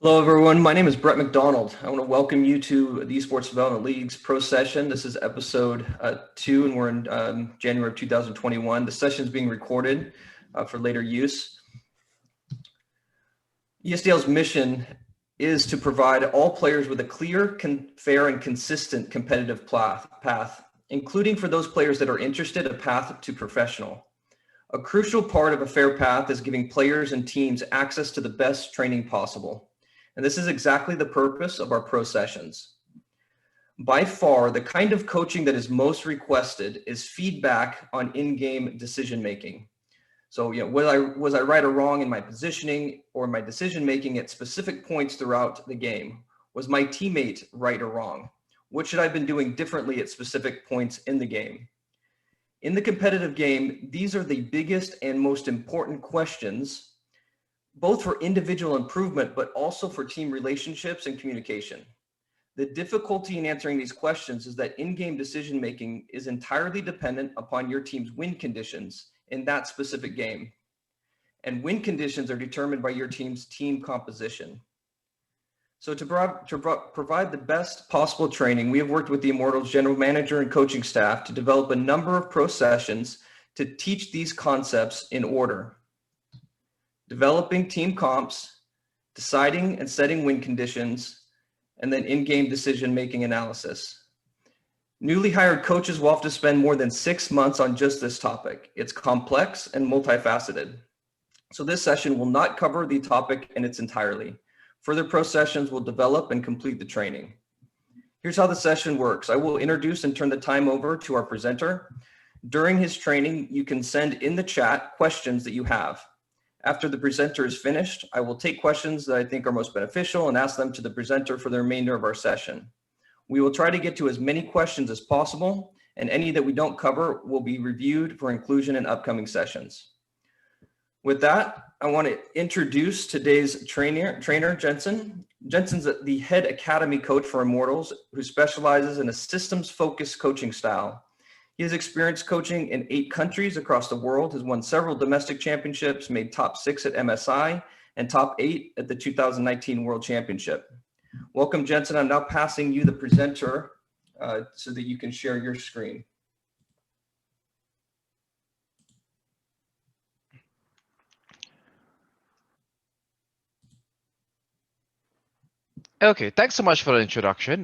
Hello, everyone. My name is Brett McDonald. I want to welcome you to the Esports Development League's Pro Session. This is episode 2, and we're in January of 2021. The session is being recorded for later use. ESDL's mission is to provide all players with a clear, fair, and consistent competitive path, including for those players that are interested, a path to professional. A crucial part of a fair path is giving players and teams access to the best training possible. And this is exactly the purpose of our pro sessions. By far, the kind of coaching that is most requested is feedback on in-game decision-making. So, was I right or wrong in my positioning or my decision-making at specific points throughout the game? Was my teammate right or wrong? What should I have been doing differently at specific points in the game? In the competitive game, these are the biggest and most important questions, both for individual improvement, but also for team relationships and communication. The difficulty in answering these questions is that in-game decision-making is entirely dependent upon your team's win conditions in that specific game. And win conditions are determined by your team's team composition. So to provide the best possible training, we have worked with the Immortals general manager and coaching staff to develop a number of pro sessions to teach these concepts in order: developing team comps, deciding and setting win conditions, and then in-game decision-making analysis. Newly hired coaches will have to spend more than 6 months on just this topic. It's complex and multifaceted. So this session will not cover the topic in its entirety. Further pro sessions will develop and complete the training. Here's how the session works. I will introduce and turn the time over to our presenter. During his training, you can send in the chat questions that you have. After the presenter is finished, I will take questions that I think are most beneficial and ask them to the presenter for the remainder of our session. We will try to get to as many questions as possible, and any that we don't cover will be reviewed for inclusion in upcoming sessions. With that, I want to introduce today's trainer, Jensen. Jensen's the head academy coach for Immortals, who specializes in a systems-focused coaching style. He has experience coaching in 8 countries across the world, has won several domestic championships, made top 6 at MSI, and top 8 at the 2019 World Championship. Welcome, Jensen. I'm now passing you the presenter so that you can share your screen. Okay, thanks so much for the introduction.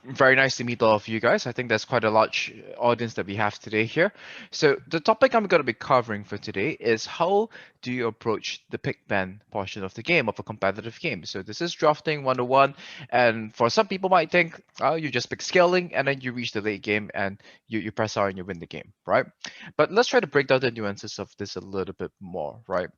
Very nice to meet all of you guys. I think there's quite a large audience that we have today here. So the topic I'm going to be covering for today is how do you approach the pick ban portion of the game, of a competitive game. So this is drafting 101, and for some people might think, oh, you just pick scaling and then you reach the late game and you press R and you win the game, right? But let's try to break down the nuances of this a little bit more, right?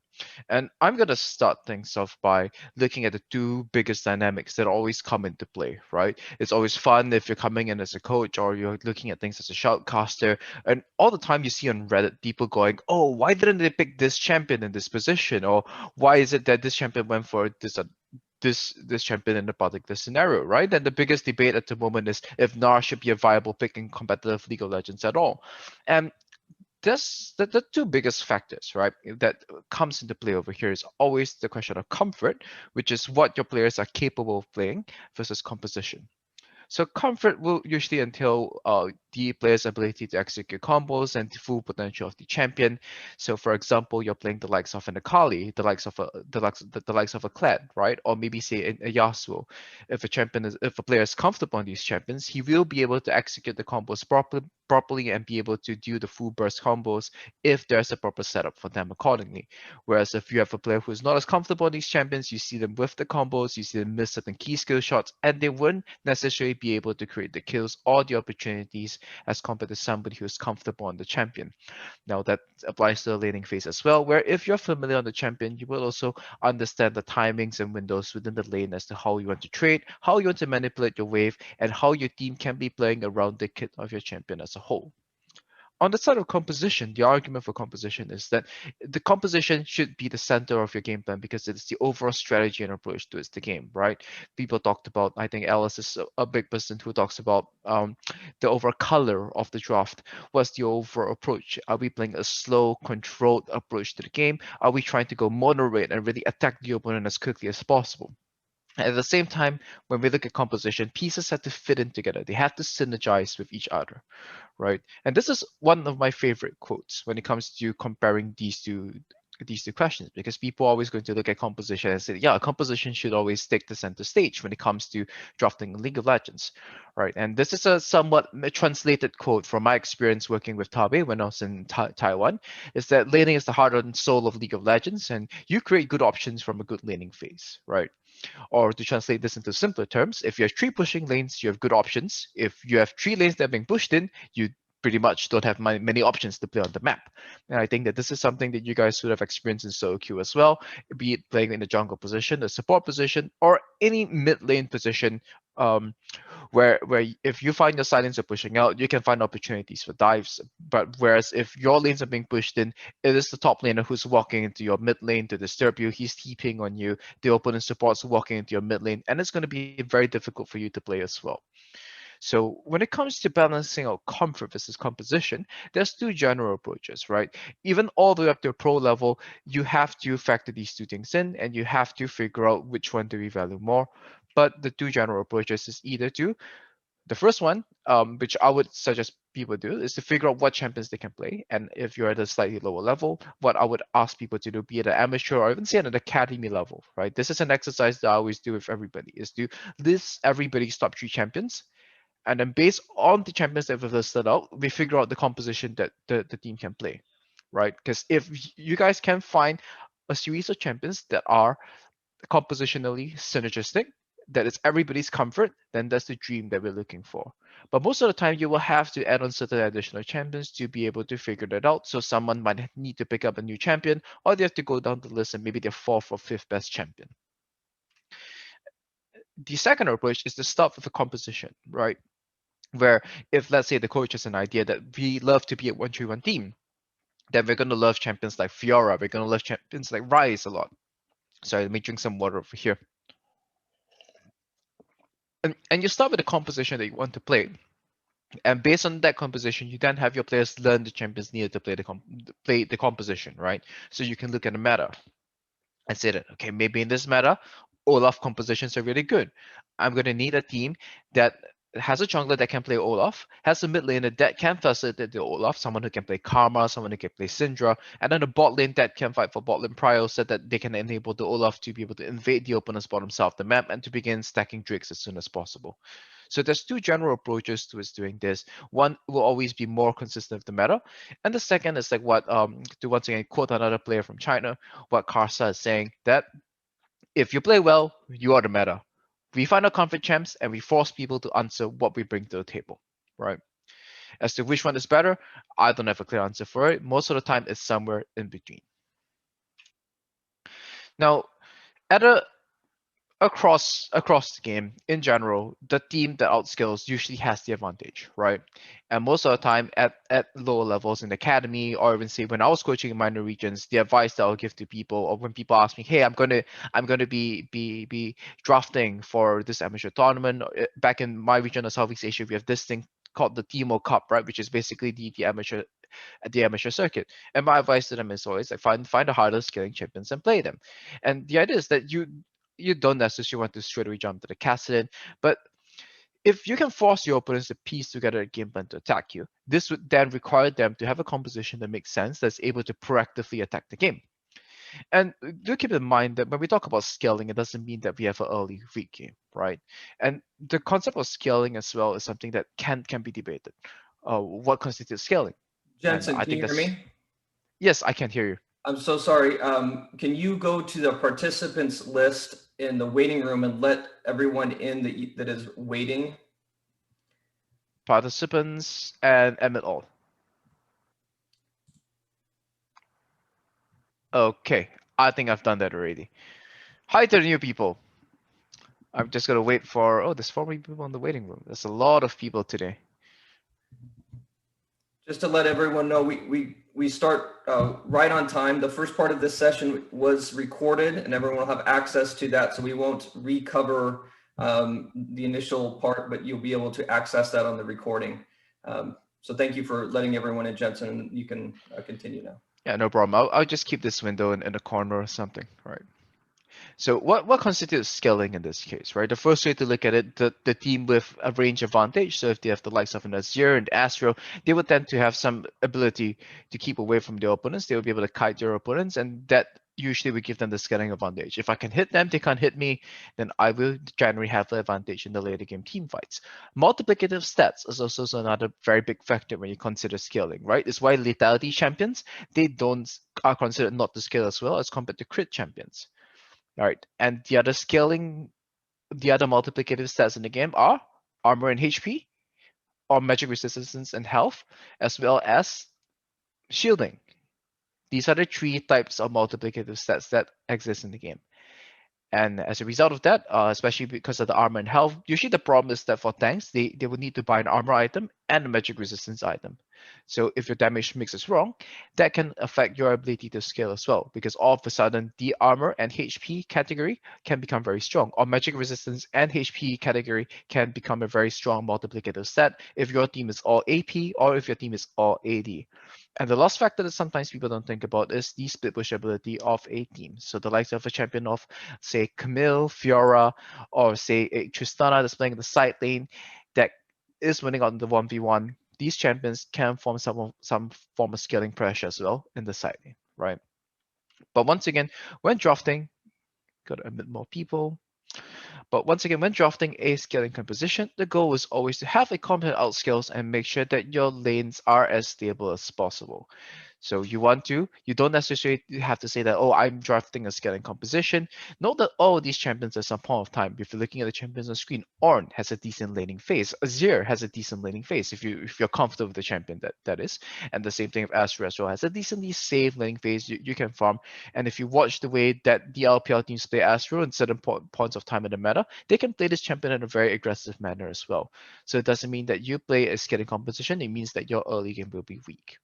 And I'm going to start things off by looking at the 2 biggest dynamics that always come into play, right? It's always fun if you're coming in as a coach or you're looking at things as a shoutcaster, and all the time you see on Reddit people going, oh, why didn't they pick this champion in this position? Or why is it that this champion went for this champion in a particular scenario, right? And the biggest debate at the moment is if Nar should be a viable pick in competitive League of Legends at all. And the 2 biggest factors, right, that comes into play over here is always the question of comfort, which is what your players are capable of playing, versus composition. So comfort will usually entail the player's ability to execute combos and the full potential of the champion. So for example, you're playing the likes of an Akali, the likes of a Kled, right? Or maybe say a Yasuo. If a player is comfortable on these champions, he will be able to execute the combos properly and be able to do the full burst combos if there's a proper setup for them accordingly. Whereas if you have a player who's not as comfortable on these champions, you see them with the combos, you see them miss certain key skill shots, and they wouldn't necessarily be able to create the kills or the opportunities as compared to somebody who's comfortable on the champion. Now that applies to the laning phase as well, where if you're familiar on the champion, you will also understand the timings and windows within the lane as to how you want to trade, how you want to manipulate your wave, and how your team can be playing around the kit of your champion as a whole. On the side of composition, the argument for composition is that the composition should be the center of your game plan because it's the overall strategy and approach to the game, right? People talked about, I think Alice is a big person who talks about the overall color of the draft. What's the overall approach? Are we playing a slow, controlled approach to the game? Are we trying to go mono rate and really attack the opponent as quickly as possible? At the same time, when we look at composition, pieces have to fit in together. They have to synergize with each other, right? And this is one of my favorite quotes when it comes to comparing these two questions, because people are always going to look at composition and say, yeah, composition should always take the center stage when it comes to drafting League of Legends, right? And this is a somewhat translated quote from my experience working with Tabe when I was in Taiwan, is that laning is the heart and soul of League of Legends, and you create good options from a good laning phase, right? Or to translate this into simpler terms, if you have three pushing lanes, you have good options. If you have three lanes that are being pushed in, you pretty much don't have many options to play on the map. And I think that this is something that you guys would have experienced in solo queue as well, be it playing in the jungle position, the support position, or any mid lane position, where if you find your silencer pushing out, you can find opportunities for dives. But whereas if your lanes are being pushed in, it is the top laner who's walking into your mid lane to disturb you. He's TPing on you. The opponent support's walking into your mid lane, and it's going to be very difficult for you to play as well. So when it comes to balancing out comfort versus composition, there's two general approaches, right? Even all the way up to a pro level, you have to factor these two things in, and you have to figure out which one do we value more. But the two general approaches is either to the first one, which I would suggest people do, is to figure out what champions they can play. And if you're at a slightly lower level, what I would ask people to do, be it an amateur or even say at an academy level, right? This is an exercise that I always do with everybody, is to list everybody's top three champions. And then based on the champions that we've listed out, we figure out the composition that the team can play, right? Because if you guys can find a series of champions that are compositionally synergistic, that is everybody's comfort, then that's the dream that we're looking for. But most of the time, you will have to add on certain additional champions to be able to figure that out. So someone might need to pick up a new champion, or they have to go down the list and maybe their fourth or fifth best champion. The second approach is to start with a composition, right? Where if let's say the coach has an idea that we love to be a 1-3-1 team, then we're going to love champions like Fiora, we're going to love champions like Ryze a lot. Sorry, let me drink some water over here. And you start with the composition that you want to play. And based on that composition, you then have your players learn the champions needed to play the composition, right? So you can look at the meta and say that, okay, maybe in this meta, Olaf compositions are really good. I'm going to need a team that has a jungler that can play Olaf, has a mid laner that can facilitate the Olaf, someone who can play Karma, someone who can play Syndra, and then a bot lane that can fight for bot lane prio so that they can enable the Olaf to be able to invade the opponent's bottom side of the map and to begin stacking drakes as soon as possible. So there's two general approaches to doing this. One will always be more consistent with the meta, and the second is like what to once again quote another player from China, what Karsa is saying, that if you play well, you are the meta. We find our comfort champs and we force people to answer what we bring to the table, right? As to which one is better, I don't have a clear answer for it. Most of the time, it's somewhere in between. Now, at a across the game in general, the team that outskills usually has the advantage, right? And most of the time at lower levels in the academy, or even say when I was coaching in minor regions, the advice that I'll give to people, or when people ask me, hey, I'm gonna be drafting for this amateur tournament. Back in my region of Southeast Asia, we have this thing called the Timo Cup, right? Which is basically the amateur at the amateur circuit. And my advice to them is always like find the hardest scaling champions and play them. And the idea is that you don't necessarily want to straight away jump to the Kassadin, but if you can force your opponents to piece together a game plan to attack you, this would then require them to have a composition that makes sense, that's able to proactively attack the game. And do keep in mind that when we talk about scaling, it doesn't mean that we have an early read game, right? And the concept of scaling as well is something that can be debated. What constitutes scaling? And Jensen, I can you think hear that's me? yes, I can hear you. I'm so sorry. Can you go to the participants list in the waiting room and let everyone in that is waiting? Participants and admit all. Okay, I think I've done that already. Hi to the new people. I'm just gonna wait for. Oh, there's 40 people in the waiting room. There's a lot of people today. Just to let everyone know, we start right on time. The first part of this session was recorded, and everyone will have access to that. So we won't recover the initial part, but you'll be able to access that on the recording. So thank you for letting everyone in, Jensen. You can continue now. Yeah, no problem. I'll just keep this window in the corner or something. All right. So what constitutes scaling in this case, right? The first way to look at it, the team with a range advantage. So if they have the likes of an Azir and Astro, they would tend to have some ability to keep away from their opponents. They will be able to kite their opponents, and that usually would give them the scaling advantage. If I can hit them, they can't hit me, then I will generally have the advantage in the later game team fights. Multiplicative stats is also another very big factor when you consider scaling, right? It's why lethality champions, they don't are considered not to scale as well as compared to crit champions. All right, and the other multiplicative stats in the game are armor and HP, or magic resistance and health, as well as shielding. These are the three types of multiplicative stats that exist in the game. And as a result of that, especially because of the armor and health, usually the problem is that for tanks, they would need to buy an armor item and a magic resistance item. So if your damage mix is wrong, that can affect your ability to scale as well, because all of a sudden the armor and HP category can become very strong, or magic resistance and HP category can become a very strong multiplicative stat if your team is all AP or if your team is all AD. And the last factor that sometimes people don't think about is the split push ability of a team. So the likes of a champion of, say, Camille, Fiora, or say a Tristana that's playing the side lane that is winning on the 1v1, these champions can form some form of scaling pressure as well in the side lane, right? But once again, when drafting, gotta admit more people. But once again, when drafting a scaling composition, the goal is always to have a competent outscales and make sure that your lanes are as stable as possible. So you don't necessarily have to say that, oh, I'm drafting a scaling composition. Note that all of these champions at some point of time, if you're looking at the champions on screen, Ornn has a decent laning phase. Azir has a decent laning phase if you're comfortable with the champion that is. And the same thing with Astra as well, has a decently safe laning phase you can farm. And if you watch the way that the LPL teams play Astro in certain points of time in the meta, they can play this champion in a very aggressive manner as well. So it doesn't mean that you play a scaling composition, it means that your early game will be weak.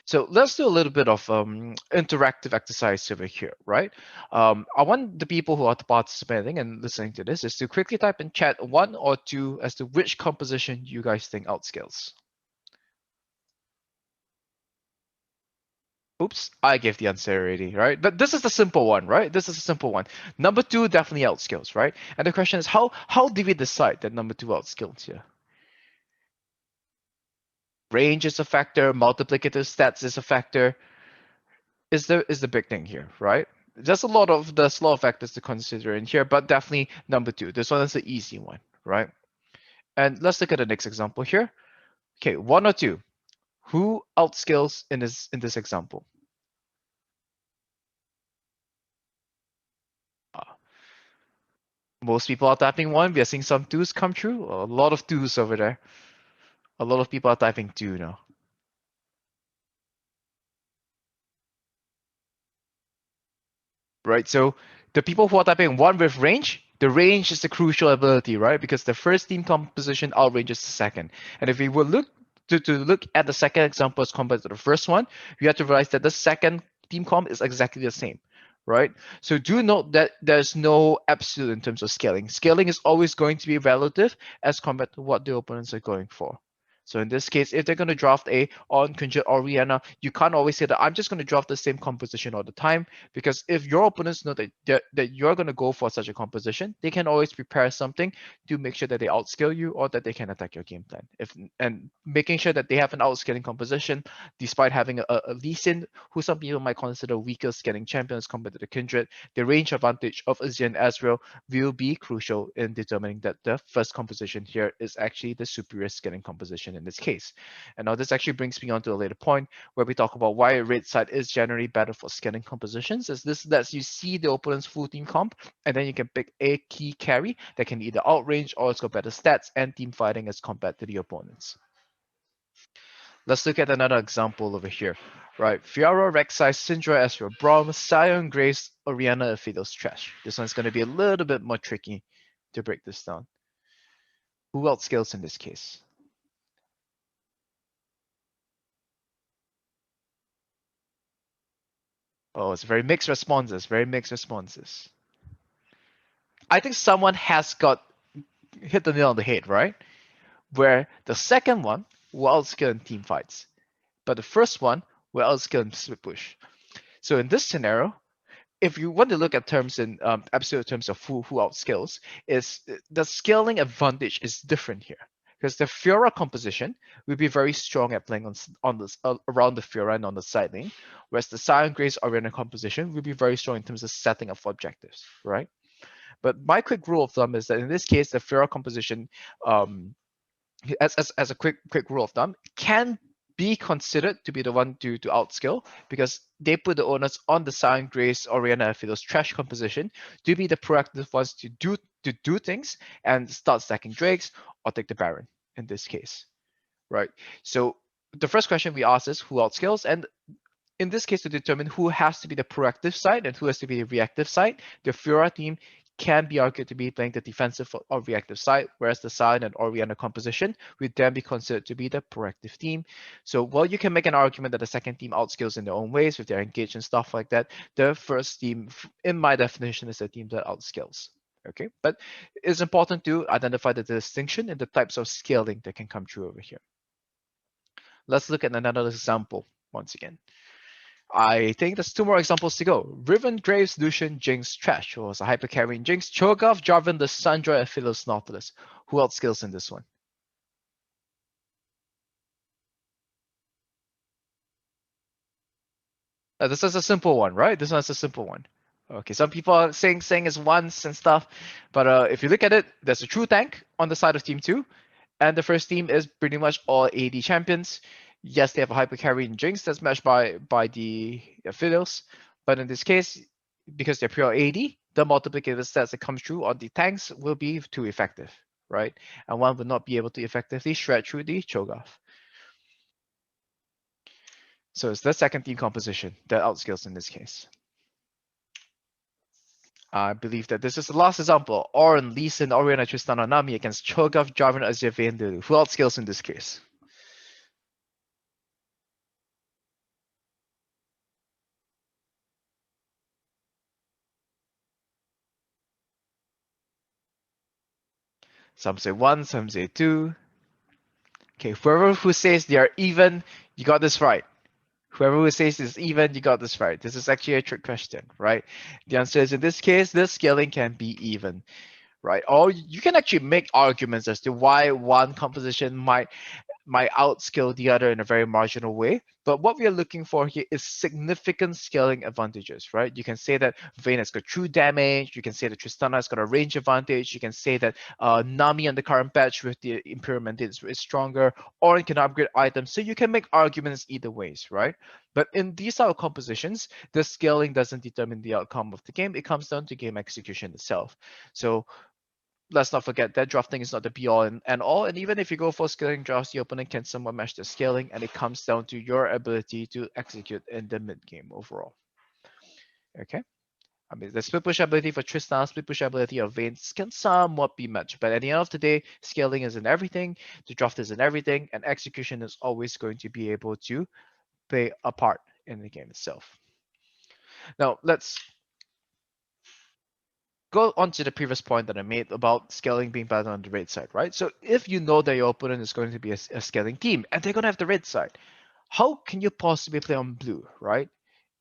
So let's do a little bit of interactive exercise over here, right? I want the people who are participating and listening to this is to quickly type in chat 1 or 2 as to which composition you guys think outscales. Oops, I gave the answer already, right? But this is the simple one, right? This is a simple one. Number 2 definitely outscales, right? And the question is, how do we decide that number 2 outscales here? Range is a factor, multiplicative stats is a factor, is the big thing here, right? There's a lot of factors to consider in here, but definitely number 2. This one is the easy one, right? And let's look at the next example here. Okay, 1 or 2. Who outscales in this example? Most people are typing 1. We are seeing some 2s come true. A lot of 2s over there. A lot of people are typing 2 now. Right, so the people who are typing 1 with range, the range is the crucial ability, right? Because the first team composition outranges the second. And if we will look to look at the second example as compared to the first one, we have to realize that the second team comp is exactly the same, right? So do note that there's no absolute in terms of scaling. Scaling is always going to be relative as compared to what the opponents are going for. So in this case, if they're going to draft a on Kunjit or Rihanna, you can't always say that I'm just going to draft the same composition all the time, because if your opponents know that you're going to go for such a composition, they can always prepare something to make sure that they outscale you or that they can attack your game plan. And making sure that they have an outscaling composition, despite having a Lee Sin, who some people might consider weaker scaling champions compared to the Kindred, the range advantage of Azir and Ezreal will be crucial in determining that the first composition here is actually the superior scaling composition in this case. And now this actually brings me on to a later point where we talk about why a red side is generally better for scaling compositions, is this lets you see the opponent's full team comp, and then you can pick a key carry that can either outrange or it's got better stats and team fighting as compared to the opponents. Let's look at another example over here. Right, Fiora, Rek'Sai, Syndra, Ezreal, Braum, Sion, Grace, Orianna, Ophidos, Trash. This one's going to be a little bit more tricky to break this down. Who outscales in this case? Oh, it's very mixed responses, very mixed responses. I think someone has got hit the nail on the head, right? Where the second one will outscale in team fights, but the first one will outscale in split push. So in this scenario, if you want to look at terms in absolute terms of who outskills, is the scaling advantage is different here. Because the Fiora composition will be very strong at playing on this around the Fiora and on the side lane, whereas the Sion Grace Oriental composition will be very strong in terms of setting up objectives, right? But my quick rule of thumb is that in this case, the Fiora composition, as a quick rule of thumb, can be considered to be the one to outskill, because they put the onus on the Sion Grace Oriana Philos trash composition to be the proactive ones to do things and start stacking drakes or take the Baron in this case, right? So the first question we ask is who outskills, and in this case, to determine who has to be the proactive side and who has to be the reactive side, the Fiora team can be argued to be playing the defensive or reactive side, whereas the Sion and Oriana composition would then be considered to be the proactive team. So while you can make an argument that the second team outskills in their own ways with their engage and stuff like that, the first team, in my definition, is the team that outskills. Okay, but it's important to identify the distinction in the types of scaling that can come true over here. Let's look at another example once again. I think there's two more examples to go. Riven, Graves, Lucian, Jinx, Trash, who was a hyper carrying Jinx, Cho'Gath, Jarvan, the Sandra, Aphilos, Nautilus. Who else skills in this one? This is a simple one, right? This one's a simple one. Okay, some people are saying is once and stuff, but if you look at it, there's a true tank on the side of Team 2, and the first team is pretty much all AD champions. Yes, they have a hyper carry in Jinx that's matched by the Aphilos, but in this case, because they're pure AD, the multiplicator stats that come through on the tanks will be too effective, right? And one would not be able to effectively shred through the Cho'Gath. So it's the second team composition that outskills in this case. I believe that this is the last example. Orin, Lee Sin, Oriana, Tristana, Nami against Cho'Gath, Jarvan, Azir, Vayne, Lulu. Who outskills in this case? Some say one, some say two. Okay, whoever who says they are even, you got this right. Whoever who says it's even, you got this right. This is actually a trick question, right? The answer is in this case, this scaling can be even, right? Or you can actually make arguments as to why one composition might outskill the other in a very marginal way. But what we are looking for here is significant scaling advantages, right? You can say that Vayne has got true damage. You can say that Tristana has got a range advantage. You can say that Nami on the current patch with the Imperial Mandate is stronger, or it can upgrade items. So you can make arguments either ways, right? But in these type of compositions, the scaling doesn't determine the outcome of the game. It comes down to game execution itself. So let's not forget that drafting is not the be all and all. And even if you go for scaling drafts, the opponent can somewhat match the scaling, and it comes down to your ability to execute in the mid game overall. Okay. I mean, the split push ability for Tristan, split push ability of Vayne can somewhat be matched, but at the end of the day, scaling is in everything, the draft is in everything, and execution is always going to be able to play a part in the game itself. Now, let's go on to the previous point that I made about scaling being better on the red side, right? So if you know that your opponent is going to be a scaling team and they're going to have the red side, how can you possibly play on blue, right?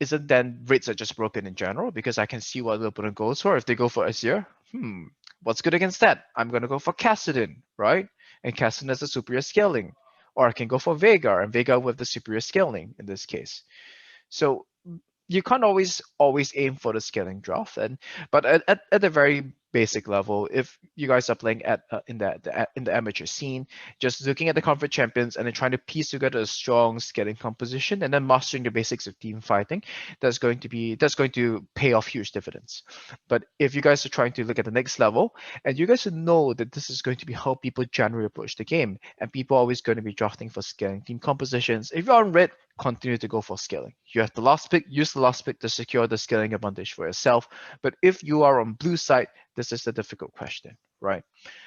Isn't then reds are just broken in general? Because I can see what the opponent goes for. If they go for Azir, what's good against that? I'm going to go for Kassadin, right? And Kassadin has a superior scaling. Or I can go for Veigar, and Veigar with the superior scaling in this case. So you can't always aim for the scaling draft, but at the very basic level, if you guys are playing at in the amateur scene, just looking at the comfort champions and then trying to piece together a strong scaling composition and then mastering the basics of team fighting, that's going to pay off huge dividends. But if you guys are trying to look at the next level, and you guys should know that this is going to be how people generally approach the game, and people are always going to be drafting for scaling team compositions. If you're on red, continue to go for scaling. You have the last pick, use the last pick to secure the scaling advantage for yourself. But if you are on blue side, this is the difficult question, right?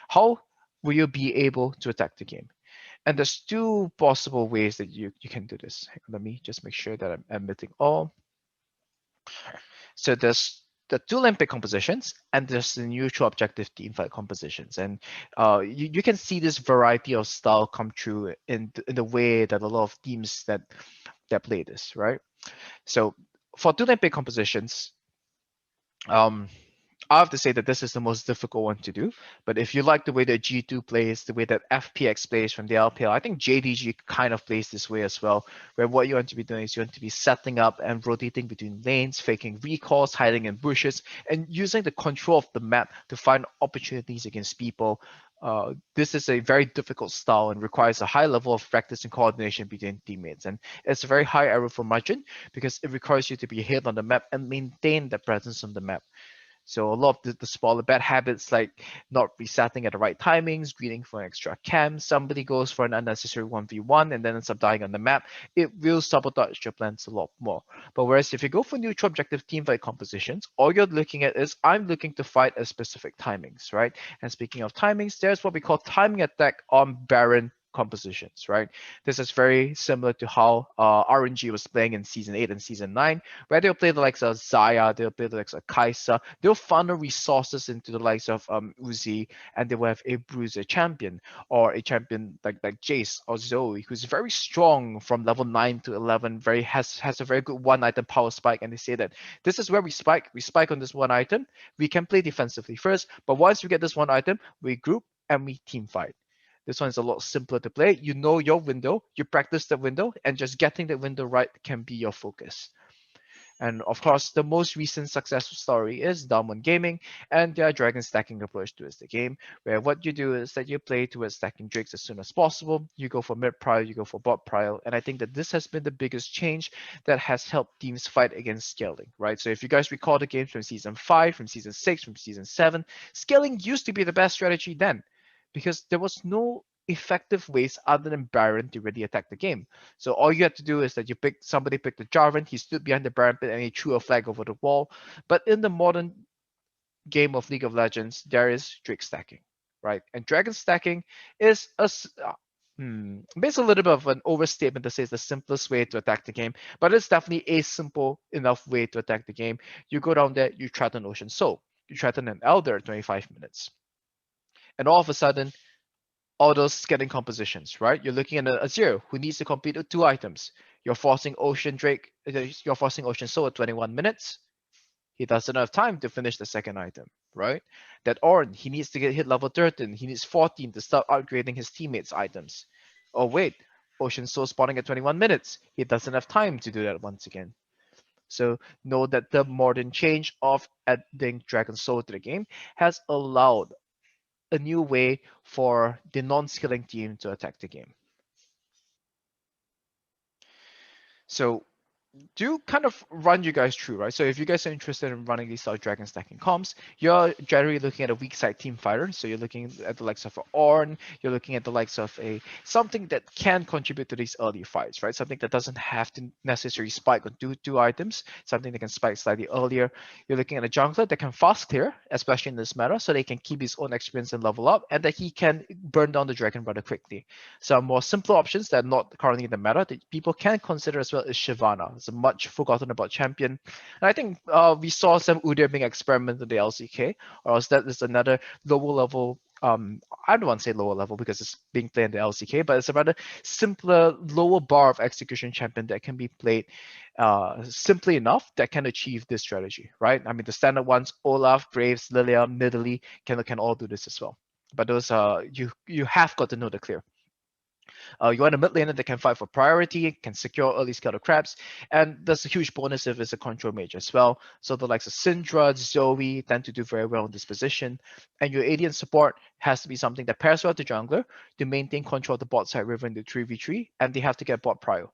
How will you be able to attack the game? And there's two possible ways that you can do this. Let me just make sure that I'm admitting all. So there's the two Olympic compositions and there's the neutral objective teamfight compositions. And you can see this variety of style come true in the way that a lot of teams that play this, right? So for two Olympic compositions, Um, I have to say that this is the most difficult one to do. But if you like the way that G2 plays, the way that FPX plays from the LPL, I think JDG kind of plays this way as well, where what you want to be doing is you want to be setting up and rotating between lanes, faking recalls, hiding in bushes, and using the control of the map to find opportunities against people. This is a very difficult style and requires a high level of practice and coordination between teammates. And it's a very high error for margin because it requires you to be hit on the map and maintain the presence on the map. So a lot of the smaller bad habits like not resetting at the right timings, greeting for an extra cam, somebody goes for an unnecessary 1v1 and then ends up dying on the map, it will sabotage your plans a lot more. But whereas if you go for neutral objective teamfight compositions, all you're looking at is I'm looking to fight at specific timings, right? And speaking of timings, there's what we call timing attack on Baron compositions, right? This is very similar to how RNG was playing in Season 8 and Season 9, where they'll play the likes of Zaya, they'll play the likes of Kaisa, they'll funnel resources into the likes of Uzi, and they will have a bruiser champion, or a champion like Jace or Zoe, who's very strong from level 9 to 11, very has a very good one item power spike, and they say that this is where we spike on this one item, we can play defensively first, but once we get this one item, we group and we team fight. This one is a lot simpler to play. You know your window, you practice the window, and just getting the window right can be your focus. And of course, the most recent successful story is Diamond Gaming and their dragon stacking approach towards the game, where what you do is that you play towards stacking drakes as soon as possible. You go for mid prio, you go for bot prio, and I think that this has been the biggest change that has helped teams fight against scaling, right? So if you guys recall the games from season 5, from season 6, from season 7, scaling used to be the best strategy then because there was no effective ways other than Baron to really attack the game. So all you had to do is that somebody picked the Jarvan, he stood behind the Baron pit and he threw a flag over the wall. But in the modern game of League of Legends, there is Drake stacking, right? And dragon stacking is it's a little bit of an overstatement to say it's the simplest way to attack the game, but it's definitely a simple enough way to attack the game. You go down there, you threaten Ocean Soul, you threaten an Elder 25 minutes. And all of a sudden, all those scaling compositions, right? You're looking at a zero who needs to complete with 2 items. You're forcing Ocean Soul at 21 minutes. He doesn't have time to finish the second item, right? That Ornn, he needs to get hit level 13. He needs 14 to start upgrading his teammates' items. Oh wait, Ocean Soul spawning at 21 minutes. He doesn't have time to do that once again. So know that the modern change of adding Dragon Soul to the game has allowed a new way for the non-skilling team to attack the game. So do kind of run you guys through, right? So if you guys are interested in running these dragon stacking comps, you're generally looking at a weak side team fighter. So you're looking at the likes of Ornn, you're looking at the likes of something that can contribute to these early fights, right? Something that doesn't have to necessarily spike or do 2 items, something that can spike slightly earlier. You're looking at a jungler that can fast clear, especially in this meta, so they can keep his own experience and level up, and that he can burn down the dragon rather quickly. Some more simpler options that are not currently in the meta that people can consider as well is Shyvana. It's a much forgotten about champion. And I think we saw some Udyr being experimented in the LCK, or else that is another lower level. I don't want to say lower level because it's being played in the LCK, but it's a rather simpler, lower bar of execution champion that can be played simply enough that can achieve this strategy, right? I mean, the standard ones, Olaf, Graves, Lilia, Nidalee can all do this as well. But those you have got to know the clear. You want a mid laner that can fight for priority, can secure early scale crabs, and there's a huge bonus if it's a control mage as well. So the likes of Syndra, Zoe tend to do very well in this position. And your AD and support has to be something that pairs well to jungler to maintain control of the bot side river in the 3v3, and they have to get bot prio.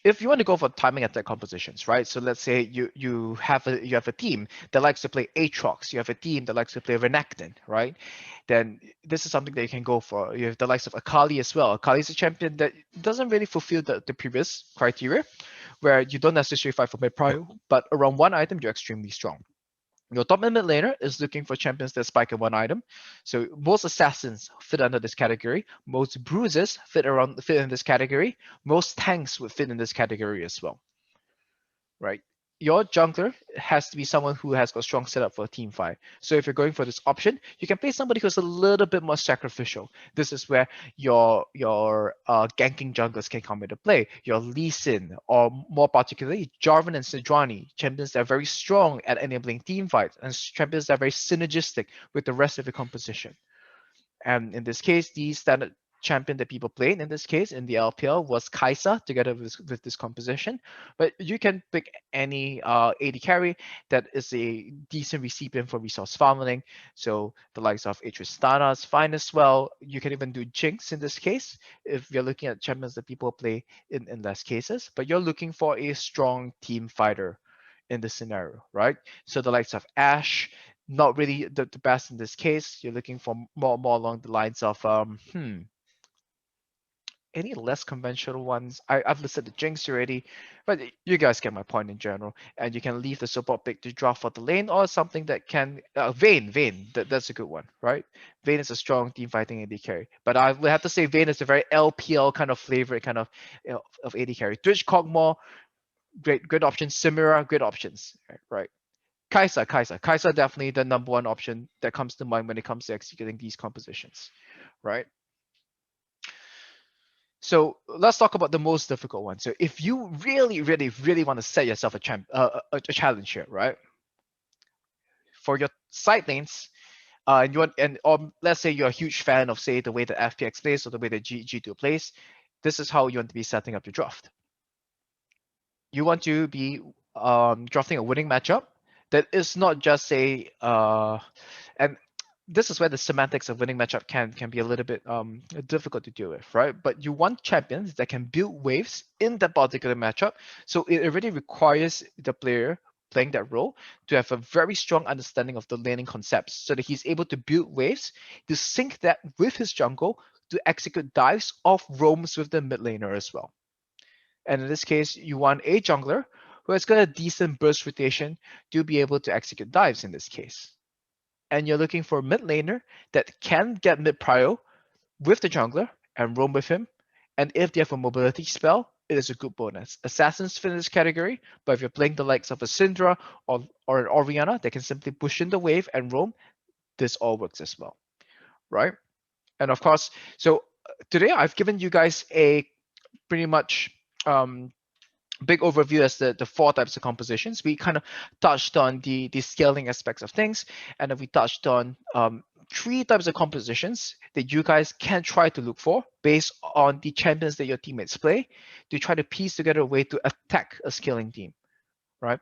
If you want to go for timing attack compositions, right? So let's say you have a team that likes to play Aatrox, you have a team that likes to play Renekton, right? Then this is something that you can go for. You have the likes of Akali as well. Akali is a champion that doesn't really fulfill the previous criteria, where you don't necessarily fight for mid prio, but around one item you're extremely strong. Your top and mid laner is looking for champions that spike in one item. So most assassins fit under this category. Most bruisers fit in this category. Most tanks would fit in this category as well, right? your jungler has to be someone who has got strong setup for a team fight. So if you're going for this option, you can play somebody who's a little bit more sacrificial. This is where your ganking junglers can come into play. Your Lee Sin, or more particularly, Jarvan and Sejuani, champions that are very strong at enabling team fights, and champions that are very synergistic with the rest of the composition. And in this case, the standard champion that people played in this case in the LPL was Kaisa together with this composition. But you can pick any AD carry that is a decent recipient for resource farming. So the likes of Atristana is fine as well. You can even do Jinx in this case if you're looking at champions that people play in less cases. But you're looking for a strong team fighter in this scenario, right? So the likes of Ashe, not really the best in this case. You're looking for more along the lines of any less conventional ones. I've listed the Jinx already, but you guys get my point in general. And you can leave the support pick to draw for the lane or something that can Vayne. That's a good one, right? Vayne is a strong team fighting AD carry, but I would have to say Vayne is a very LPL kind of favorite kind of of AD carry. Twitch Kog'Maw, great options. Samira, great options, right? Kaisa, definitely the number one option that comes to mind when it comes to executing these compositions, right? So let's talk about the most difficult one. So if you really want to set yourself a challenge here, right? For your side lanes, and you want, and or let's say you're a huge fan of, say, the way that FPX plays or the way that G2 plays, this is how you want to be setting up your draft. You want to be drafting a winning matchup that is not just say and this is where the semantics of winning matchup can be a little bit difficult to deal with, right? But you want champions that can build waves in that particular matchup. So it already requires the player playing that role to have a very strong understanding of the laning concepts so that he's able to build waves, to sync that with his jungle, to execute dives off roams with the mid laner as well. And in this case, you want a jungler who has got a decent burst rotation to be able to execute dives in this case. And you're looking for a mid laner that can get mid prio with the jungler and roam with him. And if they have a mobility spell, it is a good bonus. Assassins fit in this category, but if you're playing the likes of a Syndra or an Orianna that can simply push in the wave and roam, this all works as well, right? And of course, so today I've given you guys a pretty much big overview as the four types of compositions. We kind of touched on the scaling aspects of things, and then we touched on three types of compositions that you guys can try to look for based on the champions that your teammates play to try to piece together a way to attack a scaling team, right?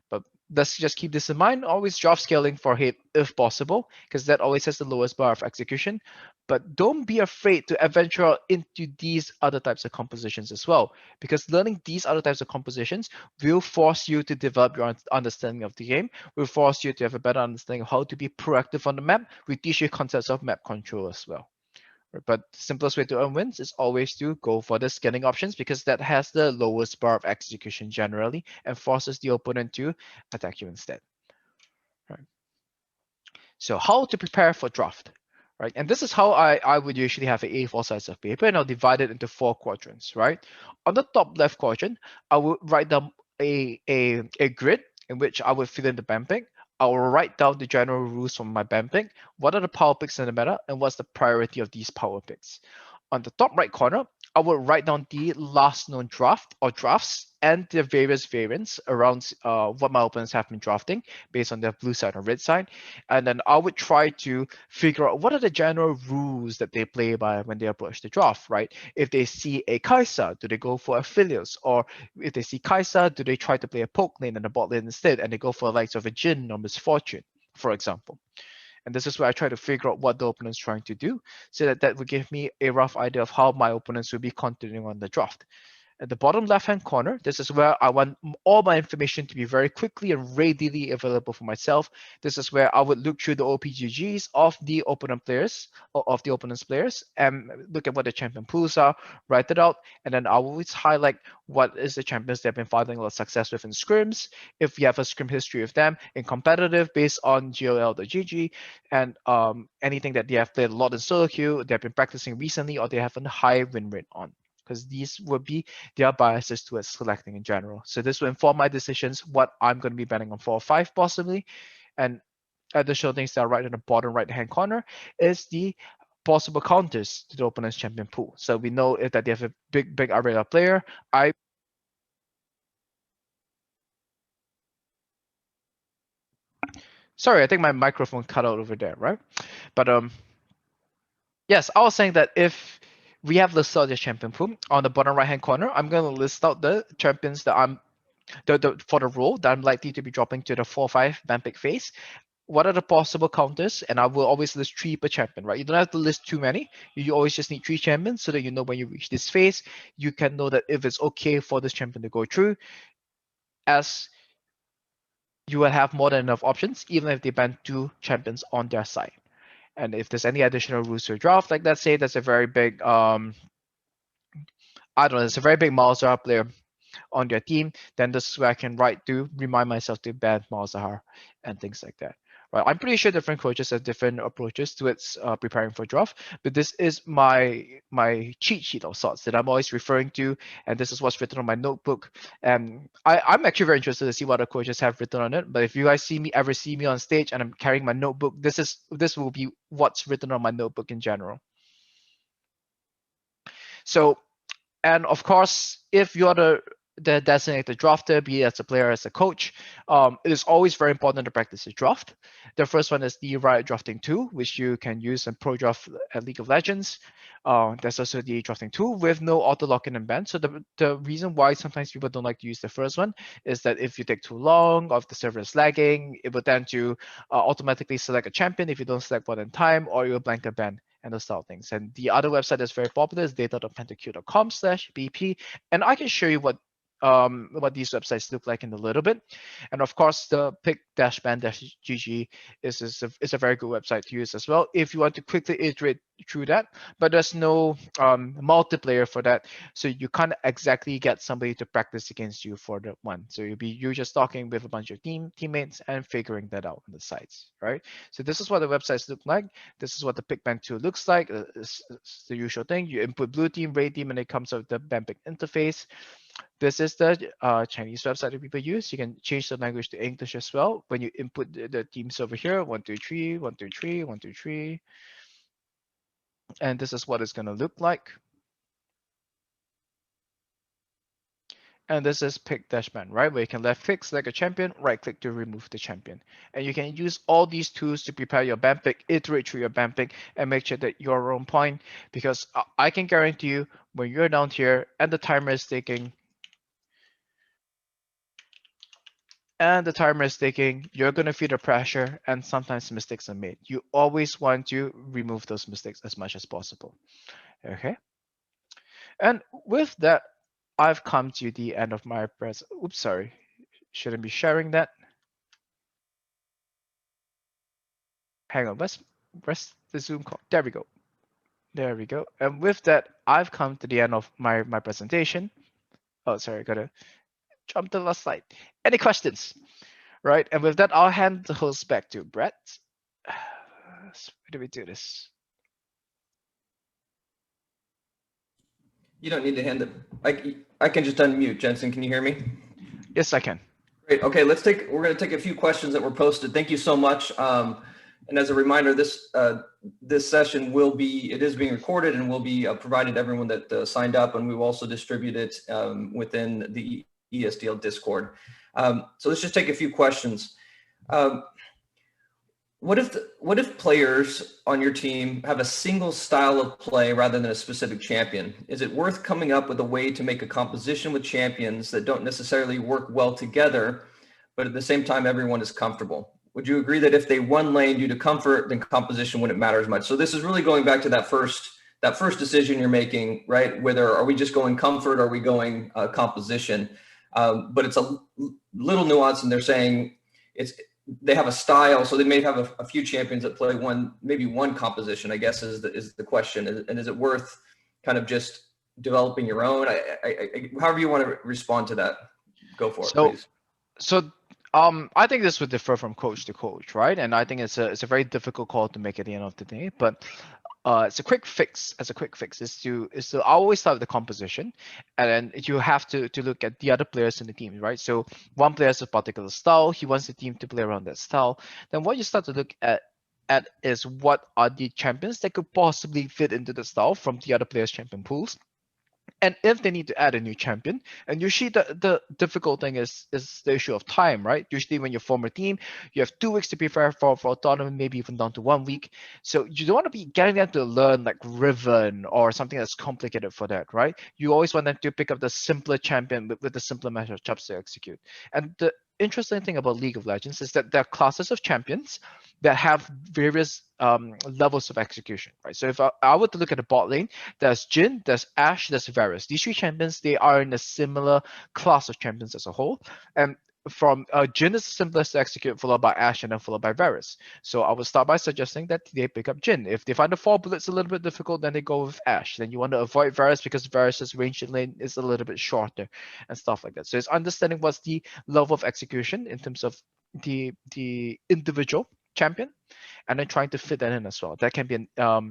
But let's just keep this in mind. Always draft scaling for hit if possible, because that always has the lowest bar of execution. But don't be afraid to adventure into these other types of compositions as well, because learning these other types of compositions will force you to develop your understanding of the game, will force you to have a better understanding of how to be proactive on the map, will teach you concepts of map control as well. But the simplest way to earn wins is always to go for the scanning options because that has the lowest bar of execution generally and forces the opponent to attack you instead. Right. So how to prepare for draft, right? And this is how I would usually have an A4 size of paper, and I'll divide it into 4 quadrants, right? On the top left quadrant, I would write down a grid in which I would fill in the band pick. I will write down the general rules from my band pick. What are the power picks in the meta, and what's the priority of these power picks? On the top right corner, I will write down the last known draft or drafts and the various variants around what my opponents have been drafting based on their blue side or red side. And then I would try to figure out what are the general rules that they play by when they approach the draft, right? If they see a Kai'Sa, do they go for Aphelios? Or if they see Kai'Sa, do they try to play a poke lane and a bot lane instead? And they go for the likes of a Jhin or Misfortune, for example. And this is where I try to figure out what the opponent's trying to do so that would give me a rough idea of how my opponents will be continuing on the draft. At the bottom left-hand corner, this is where I want all my information to be very quickly and readily available for myself. This is where I would look through the OPGGs of the opponent players, or of the opponent's players, and look at what the champion pools are, write it out, and then I will always highlight what is the champions they've been finding a lot of success with in scrims, if you have a scrim history with them, in competitive based on GOL.GG, and anything that they have played a lot in solo queue, they've been practicing recently, or they have a high win rate on. because these would be their biases towards selecting in general. So this will inform my decisions, what I'm going to be betting on 4 or 5 possibly. And additional things that are right in the bottom right-hand corner is the possible counters to the opponent's champion pool. So we know if that they have a big array player. Sorry, I think my microphone cut out over there, right? But yes, I was saying that if we have listed out the champion pool on the bottom right-hand corner, I'm going to list out the champions that I'm for the role that I'm likely to be dropping to the 4-5 ban pick phase. What are the possible counters? And I will always list 3 per champion, right? You don't have to list too many. You always just need 3 champions so that you know when you reach this phase, you can know that if it's okay for this champion to go through, as you will have more than enough options, even if they ban 2 champions on their side. And if there's any additional rules to draft, like let's say that's a very big, I don't know, it's a very big Malzahar player on their team, then this is where I can write to remind myself to ban Malzahar and things like that. Right, I'm pretty sure different coaches have different approaches to its preparing for draft, but this is my cheat sheet of sorts that I'm always referring to, and this is what's written on my notebook. And I'm actually very interested to see what the coaches have written on it. But if you guys see me on stage and I'm carrying my notebook, this will be what's written on my notebook in general. So, and of course, if you're the designated drafter, be it as a player, as a coach, it is always very important to practice the draft. The first one is the Riot Drafting tool, which you can use in Pro Draft at League of Legends. There's also the drafting tool with no auto lock-in and ban. So the reason why sometimes people don't like to use the first one is that if you take too long, or if the server is lagging, it will tend to automatically select a champion if you don't select one in time, or you'll blank a ban and those style things. And the other website that's very popular is data.pentacube.com/BP, and I can show you what these websites look like in a little bit. And of course, the pick-ban-gg is a very good website to use as well if you want to quickly iterate through that. But there's no multiplayer for that, so you can't exactly get somebody to practice against you for the one. So you're just talking with a bunch of teammates and figuring that out on the sites, right? So this is what the websites look like. This is what the pick-ban tool looks like. It's the usual thing. You input blue team, red team, and it comes out with the ban pick interface. This is the Chinese website that people use. You can change the language to English as well. When you input the teams over here, 1, 2, 3, 1, 2, 3, 1, 2, 3. And this is what it's going to look like. And this is pick-ban, right? Where you can left click, select a champion, right click to remove the champion. And you can use all these tools to prepare your ban pick, iterate through your ban pick, and make sure that you're on point. Because I can guarantee you, when you're down here and the timer is ticking, you're going to feel the pressure, and sometimes mistakes are made. You always want to remove those mistakes as much as possible. Okay. And with that, I've come to the end of my oops, sorry. Shouldn't be sharing that. Hang on, let's press the Zoom call. There we go. There we go. And with that, I've come to the end of my presentation. Oh, sorry, I gotta jump to the last slide. Any questions? Right, and with that, I'll hand the host back to Brett. Where do we do this? You don't need to hand it. I can just unmute. Jensen, can you hear me? Yes, I can. Great. Okay, we're going to take a few questions that were posted. Thank you so much. And as a reminder, this session is being recorded and will be provided to everyone that signed up, and we will also distribute it within the ESDL Discord. So let's just take a few questions. What if players on your team have a single style of play rather than a specific champion? Is it worth coming up with a way to make a composition with champions that don't necessarily work well together, but at the same time everyone is comfortable? Would you agree that if they one lane due to comfort, then composition wouldn't matter as much? So this is really going back to that first decision you're making, right? Whether are we just going comfort, or are we going composition? But it's a little nuance, and they're saying they have a style, so they may have a few champions that play maybe one composition, I guess is the question. And is it worth kind of just developing your own? However you want to respond to that, go for it, please. So I think this would differ from coach to coach, right? And I think it's a very difficult call to make at the end of the day. But it's a quick fix. As a quick fix is to always start with the composition, and then you have to look at the other players in the team, right? So one player has a particular style. He wants the team to play around that style. Then what you start to look at is what are the champions that could possibly fit into the style from the other players' champion pools. And if they need to add a new champion, and usually the difficult thing is the issue of time, right? Usually when you form a team, you have 2 weeks to prepare for a tournament, maybe even down to 1 week. So you don't want to be getting them to learn like Riven or something that's complicated for that, right? You always want them to pick up the simpler champion with the simpler matchups to execute. And the interesting thing about League of Legends is that there are classes of champions that have various levels of execution, right? So if I were to look at the bot lane, there's Jhin, there's Ashe, there's Varus. These three champions, they are in a similar class of champions as a whole. And from Jhin is the simplest to execute, followed by Ashe, and then followed by Varus. So I would start by suggesting that they pick up Jhin. If they find the 4 bullets a little bit difficult, then they go with Ashe. Then you want to avoid Varus because Varus's range in lane is a little bit shorter and stuff like that. So it's understanding what's the level of execution in terms of the individual champion, and then trying to fit that in as well. That can be a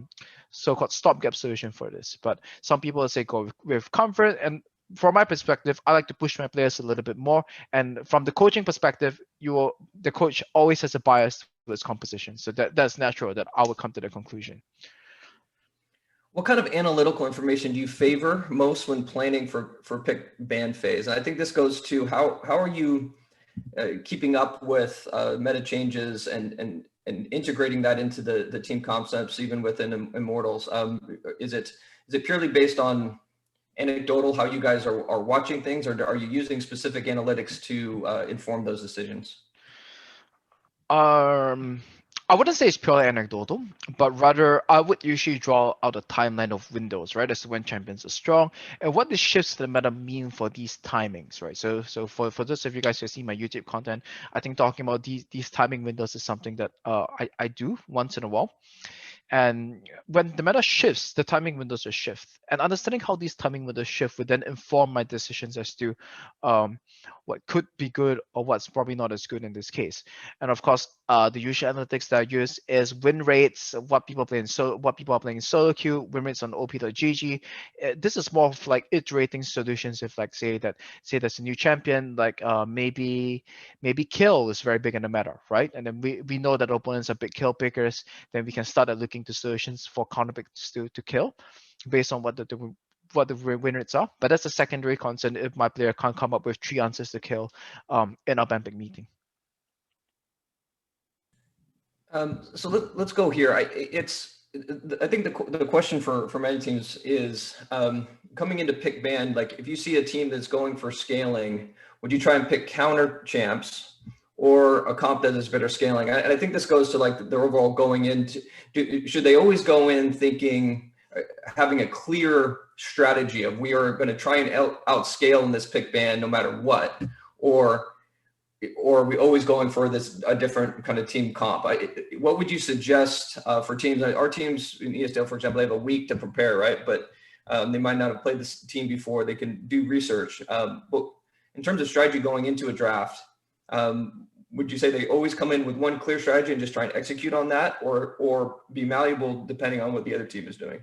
so-called stopgap solution for this. But some people say go with comfort, and from my perspective, I like to push my players a little bit more. And from the coaching perspective, the coach always has a bias towards composition, so that's natural that I would come to the conclusion. What kind of analytical information do you favor most when planning for pick ban phase? And I think this goes to how are you keeping up with meta changes and integrating that into the team concepts, even within Immortals? Is it purely based on anecdotal, how you guys are watching things, or are you using specific analytics to inform those decisions? I wouldn't say it's purely anecdotal, but rather I would usually draw out a timeline of windows, right? As to when champions are strong and what the shifts to the meta mean for these timings, right? So for those of you guys who see my YouTube content, I think talking about these timing windows is something that I do once in a while. And when the meta shifts, the timing windows will shift. And understanding how these timing windows shift would then inform my decisions as to what could be good or what's probably not as good in this case. And of course, the usual analytics that I use is win rates, what people are playing in solo queue, win rates on op.gg. This is more of like iterating solutions. If like say there's a new champion, like maybe kill is very big in the meta, right? And then we know that opponents are big kill pickers. Then we can start at looking to solutions for counter picks to kill, based on what the win rates are. But that's a secondary concern if my player can't come up with 3 answers to kill in our ban pick meeting. So let's go here. I think the question for many teams is coming into pick ban. Like if you see a team that's going for scaling, would you try and pick counter champs or a comp that is better scaling? And I think this goes to like the overall going into. Should they always go in thinking, having a clear strategy of we are going to try and outscale in this pick ban no matter what, or are we always going for a different kind of team comp? What would you suggest for teams? Our teams in ESDL, for example, they have a week to prepare, right? But they might not have played this team before. They can do research. But in terms of strategy going into a draft, would you say they always come in with one clear strategy and just try and execute on that, or be malleable depending on what the other team is doing?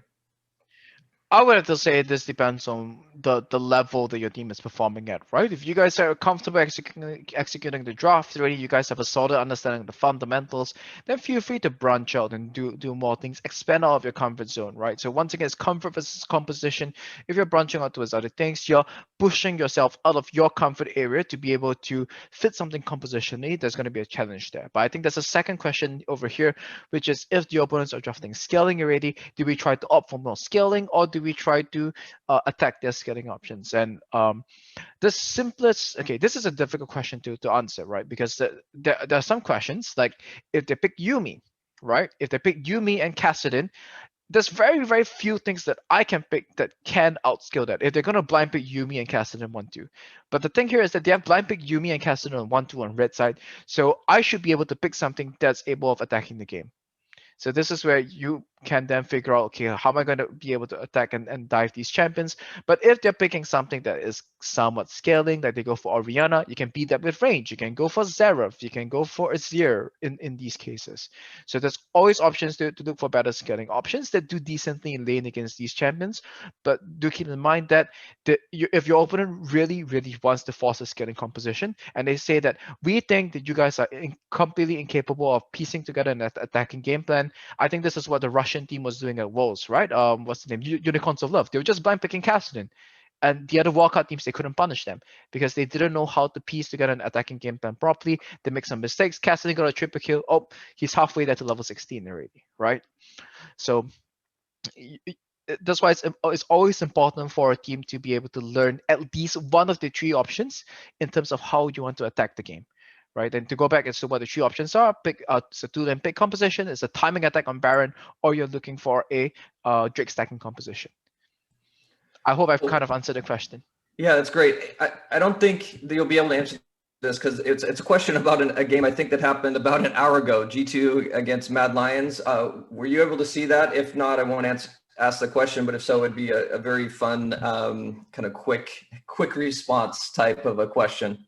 I would have to say this depends on the level that your team is performing at, right? If you guys are comfortable executing the draft already, you guys have a solid understanding of the fundamentals, then feel free to branch out and do more things, expand out of your comfort zone, right? So once again, it's comfort versus composition. If you're branching out towards other things, you're pushing yourself out of your comfort area to be able to fit something compositionally. There's going to be a challenge there. But I think there's a second question over here, which is if the opponents are drafting scaling already, do we try to opt for more scaling, or do we try to attack their scaling options? And the simplest, okay, this is a difficult question to answer, right? Because there are some questions, like if they pick Yuumi, right? If they pick Yuumi and Kassadin, there's very, very few things that I can pick that can outscale that. If they're going to blind pick Yuumi and Kassadin 1-2. But the thing here is that they have blind pick Yuumi and Kassadin on 1-2 on red side. So I should be able to pick something that's able of attacking the game. So this is where you can then figure out, okay, how am I going to be able to attack and dive these champions? But if they're picking something that is somewhat scaling, like they go for Orianna, you can beat that with range. You can go for Xerath. You can go for Azir in these cases. So there's always options to look for better scaling options that do decently in lane against these champions. But do keep in mind that if your opponent really, really wants to force a scaling composition, and they say that we think that you guys are completely incapable of piecing together an attacking game plan, I think this is what the Russian team was doing at Worlds, right? What's the name? Unicorns of Love. They were just blind picking Kassadin. And the other wildcard teams, they couldn't punish them because they didn't know how to piece together an attacking game plan properly. They make some mistakes. Kassadin got a triple kill. Oh, he's halfway there to level 16 already, right? So that's why it's always important for a team to be able to learn at least one of the three options in terms of how you want to attack the game, right? And to go back as to what the three options are, pick it's a two-lane pick composition, it's a timing attack on Baron, or you're looking for a Drake stacking composition. I hope I've kind of answered the question. Yeah, that's great. I don't think that you'll be able to answer this because it's a question about a game I think that happened about an hour ago, G2 against Mad Lions. Were you able to see that? If not, I won't ask the question, but if so, it'd be a very fun kind of quick response type of a question.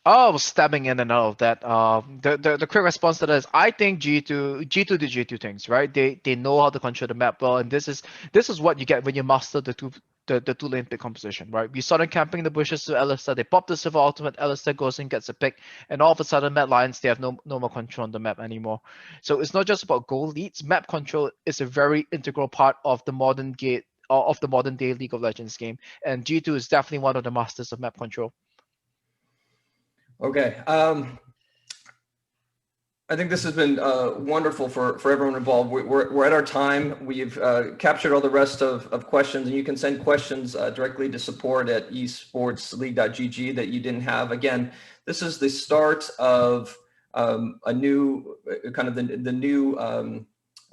Oh, I was stabbing in and out of that. The quick response to that is I think G2 did G2 things, right? They know how to control the map well, and this is what you get when you master the two lane pick composition, right? We started camping in the bushes to Alistar, they pop the Silver Ultimate, Alistar goes and gets a pick, and all of a sudden Mad Lions, they have no more control on the map anymore. So it's not just about goal leads. Map control is a very integral part of the modern day League of Legends game, and G2 is definitely one of the masters of map control. Okay. I think this has been wonderful for everyone involved. We're at our time. We've captured all the rest of questions, and you can send questions directly to support@esportsleague.gg that you didn't have. Again, this is the start of a new kind of the new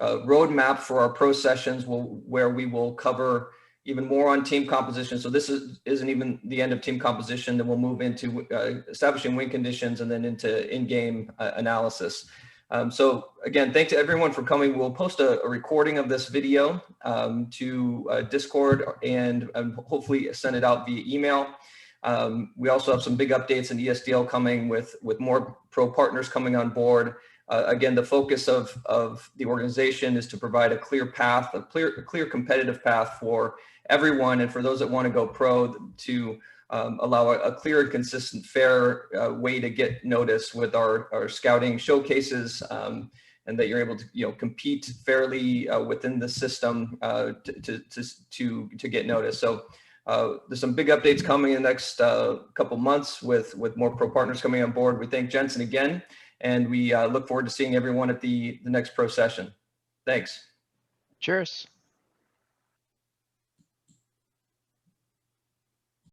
roadmap for our pro sessions, where we will cover even more on team composition. So this isn't even the end of team composition. Then we'll move into establishing win conditions and then into in-game analysis. So again, thanks to everyone for coming. We'll post a recording of this video to Discord and hopefully send it out via email. We also have some big updates in ESDL coming with more pro partners coming on board. Again, the focus of the organization is to provide a clear path, a clear competitive path for everyone, and for those that want to go pro, to allow a clear and consistent, fair way to get noticed with our scouting showcases, and that you're able to compete fairly within the system to get noticed. So there's some big updates coming in the next couple months with more pro partners coming on board. We thank Jensen again, and we look forward to seeing everyone at the next pro session. Thanks. Cheers.